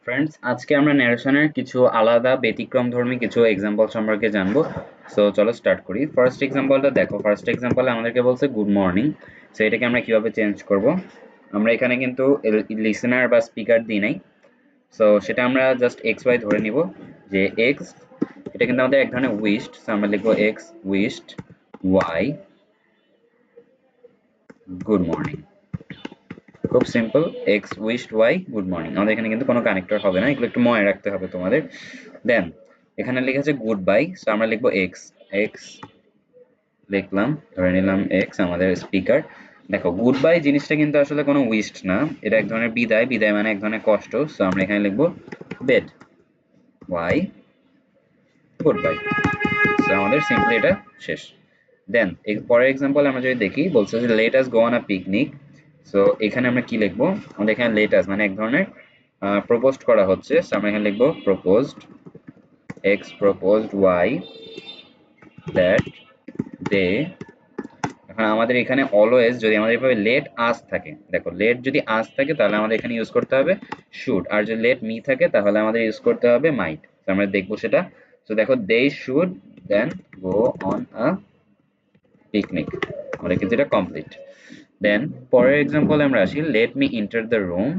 Friends, আজকে আমরা ন্যারেশনের কিছু আলাদা ব্যতিক্রমধর্মী কিছু এক্সাম্পল সম্পর্কে জানবো। সো চলো স্টার্ট করি। ফার্স্ট এক্সাম্পলটা দেখো। ফার্স্ট এক্সাম্পলে আমাদেরকে বলছে গুড মর্নিং। সো এটাকে আমরা কিভাবে চেঞ্জ করব? আমরা এখানে কিন্তু লিসেনার বা স্পিকার দিই নাই। সো সেটা আমরা জাস্ট এক্স ওয়াই ধরে নিব যে এক্স, এটা কিন্তু আমাদের এক ধরনের উইশড। সো আমরা লিখবো X wished Y good morning. খুব simple, X wished Y good morning. আমাদের এখানে কিন্তু কোনো কানেক্টর হবে না, এগুলো একটু মনে রাখতে হবে তোমাদের। দেন এখানে লিখেছে গুড বাই, সো আমরা লিখবো এক্স। এক্স লিখলাম, ধরে নিলাম এক্স আমাদের স্পিকার। দেখো গুড বাই জিনিসটা কিন্তু আসলে কোনো উইশড না, এটা এক ধরনের বিদায়। বিদায় মানে এক ধরনের কষ্ট। সো আমরা এখানে লিখবো bade Y good bye. So আমাদের সিম্পলি এটা শেষ। দেন পরের এক্সাম্পল আমরা যদি দেখি, বলছে যে let us go on a picnic. So এখানে আমরা কি লিখবো? আমাদের এখানে লেট আস মানে এক ধরনের প্রপোজড করা হচ্ছে। সো আমরা এখানে লিখবো proposed, X proposed Y that they. এখন আমাদের এখানে অলওয়েজ যদি আমাদের এভাবে লেট আস থাকে, দেখো লেট যদি আস থাকে তাহলে আমাদের এখানে ইউজ করতে হবে শুড, আর যদি লেট মি থাকে তাহলে আমাদের ইউজ করতে হবে মাইট। আমরা দেখবো সেটা। তো দেখো they should then go on a picnic, আমাদের কিন্তু এটা কমপ্লিট। দেন পরের এক্সাম্পলে আমরা আসি, let me enter the room.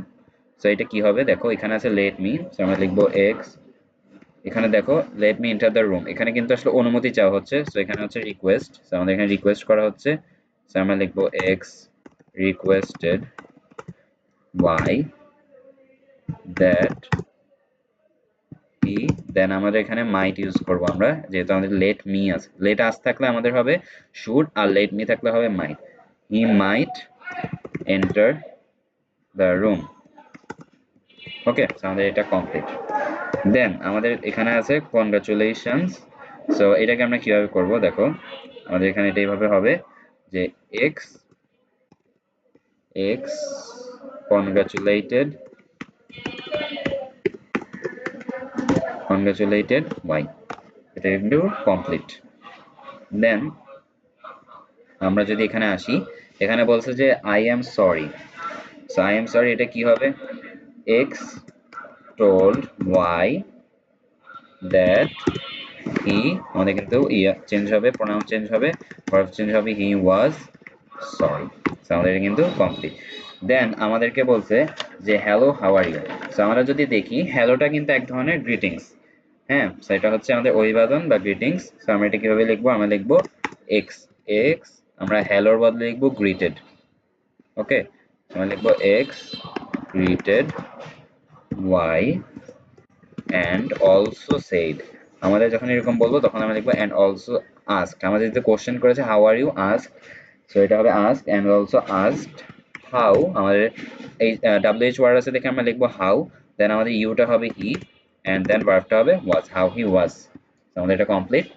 So এটা কি হবে? দেখো এখানে আছে লেট মি, সো আমরা লিখবো এক্স। এখানে দেখো late me enter the room, এখানে কিন্তু আসলে অনুমতি চাওয়া হচ্ছে। সো এখানে হচ্ছে রিকোয়েস্ট, সো আমাদের এখানে রিকোয়েস্ট করা হচ্ছে। সো আমরা লিখবো X requested Y that he. Then আমাদের এখানে মাইট ইউজ করব আমরা, যেহেতু আমাদের লেট মি আছে। লেট আস থাকলে আমাদের হবে শুড, আর লেট মি থাকলে হবে might. He might enter the room. Okay, আমাদের এটা কমপ্লিট। দেন আমাদের এখানে আছে কনগ্রাচুলেশনস। সো এটাকে আমরা কিভাবে করব? দেখো আমাদের এখানে এটা এইভাবে হবে যে X X congratulated congratulated Y. এটা কিন্তু কমপ্লিট। দেন আমরা যদি এখানে আসি, এখানে বলছে যে I am sorry. So I am sorry এটা কি হবে? X told Y that he, আমাদের কিন্তু চেঞ্জ হবে, প্রোনাউন চেঞ্জ হবে, ভার্ব চেঞ্জ হবে, হি ওয়াজ সরি। আমাদের কিন্তু কমপ্লিট। দেন আমাদেরকে বলছে যে hello how are you. So আমরা যদি দেখি, হ্যালোটা কিন্তু এক ধরনের গ্রিটিংস। হ্যাঁ, সেটা হচ্ছে আমাদের অভিবাদন বা গ্রিটিংস। সো আমরা এটা কিভাবে লিখবো? আমরা লিখবো এক্স এক্স, আমরা হ্যালোর বদলে লিখবো গ্রিটেড। ওকে, আমরা লিখবো X greeted Y and also said। আমাদের যখন এরকম বলবো তখন আমরা লিখবো and also asked। আমাদের যে কোশ্চেন করেছে how are you asked, so এটা হবে asked and also asked how। আমাদের এই wh ওয়ার্ড আছে দেখে আমরা লিখবো how, দেন আমাদের ইউটা হবে হি, and then ভার্বটা হবে was, how he was। আমাদের এটা কমপ্লিট।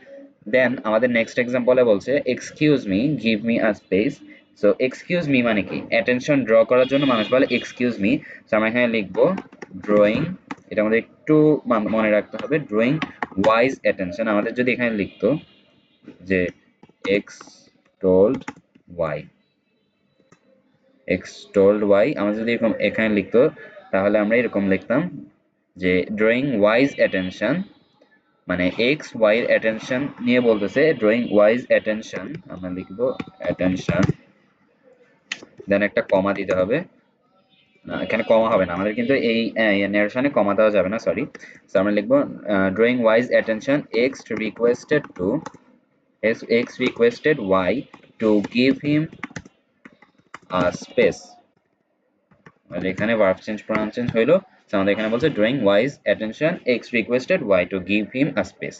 দেন আমাদের নেক্সট এক্সাম্পলে বলছে excuse me give me a space. So excuse me মানে কি? অ্যাটেনশন ড্র করার জন্য মানুষ বলে এক্সকিউজ মি। সো আমরা এখানে লিখবো ড্রয়িং, এটা আমাদের একটু মনে রাখতে হবে, ড্রয়িং ওয়াইজ অ্যাটেনশন। আমাদের যদি এখানে লিখতো যে X told Y, X told Y, আমরা যদি এরকম এখানে লিখতো তাহলে আমরা এরকম লিখতাম যে ড্রয়িং ওয়াইজ অ্যাটেনশন, মানে এক্স ওয়াই এর অ্যাটেনশন নিয়ে বলতেছে ড্রয়িং ওয়াইজ অ্যাটেনশন। আমরা লিখবো অ্যাটেনশন, দেন একটা কমা দিতে হবে। না, এখানে কমা হবে না, আমাদের কিন্তু এই ন্যারেশনে কমা দেওয়া যাবে না, সরি। সো আমরা লিখবো drawing Y's attention X requested Y to give him a space. এখানে ভার্ব চেঞ্জ প্রনাউন চেঞ্জ হইলো। সো আমাদের এখানে বলছে drawing Y's attention X requested Y to give him a space.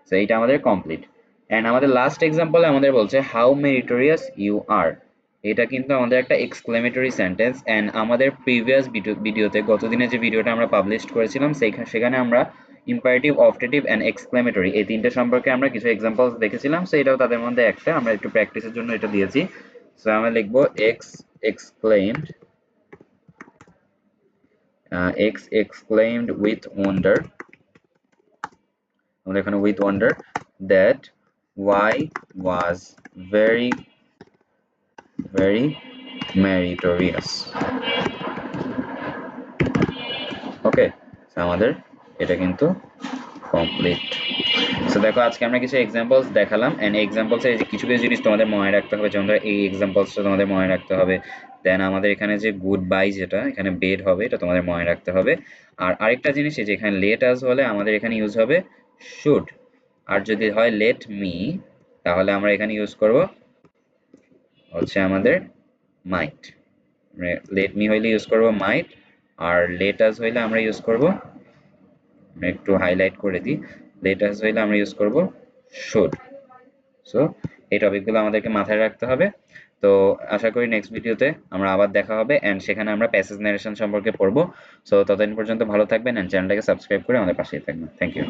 So এইটা আমাদের কমপ্লিট। এন্ড আমাদের লাস্ট এক্সাম্পলে আমাদের বলছে হাউ মেরিটোরিয়াস ইউ আর। এটা কিন্তু আমাদের একটা এক্সক্লেমেটরি সেন্টেন্স। এন্ড আমাদের প্রিভিয়াস ভিডিওতে, গতদিনে যে ভিডিওটা আমরা পাবলিশ করেছিলাম, সেখানে আমরা ইম্পারেটিভ, অবজেক্টিভ এন্ড এক্সক্লেমেটরি এই তিনটে সম্পর্কে আমরা কিছু এক্সাম্পলস দেখেছিলাম। সো এটাও তাদের মধ্যে একটা, আমরা একটু প্র্যাকটিসের জন্য এটা দিয়েছি। সো আমরা লিখবো x exclaimed, X exclaimed with wonder, আমাদের এখানে with wonder that Y was very very meritorious। ওকে, আমাদের এটা কিন্তু কমপ্লিট। সো দেখো আজকে আমরা কিছু এক্সাম্পলস দেখালাম, এন্ড এক্সাম্পলস এর কিছু কিছু জিনিস তোমাদের মনে রাখতে হবে, যেমন ধরো এই এক্সাম্পলসটা তোমাদের মনে রাখতে হবে। দেন আমাদের এখানে যে গুড বাই, যেটা এখানে বেড হবে, এটা তোমাদের মনে রাখতে হবে। আর আরেকটা জিনিস, এই যে এখানে লেট আস হলে আমাদের এখানে ইউজ হবে শুড, আর যদি হয় লেট মি তাহলে আমরা এখানে ইউজ করব হচ্ছে আমাদের মাইট। লেট মি হইলে ইউজ করব মাইট, আর লেট আস হইলে আমরা ইউজ করব, একটু হাইলাইট করে দিই, লেট আস হইলে আমরা ইউজ করব শুড। সো এই টপিকগুলো আমাদেরকে মাথায় রাখতে হবে। তো আশা করি নেক্সট ভিডিওতে আমরা আবার দেখা হবে, এন্ড সেখানে আমরা প্যাসেজ নারেশন সম্পর্কে পড়বো। সো ততদিন পর্যন্ত ভালো থাকবেন, এন্ড চ্যানেলটাকে সাবস্ক্রাইব করে আমাদের পাশেই থাকবেন। Thank you.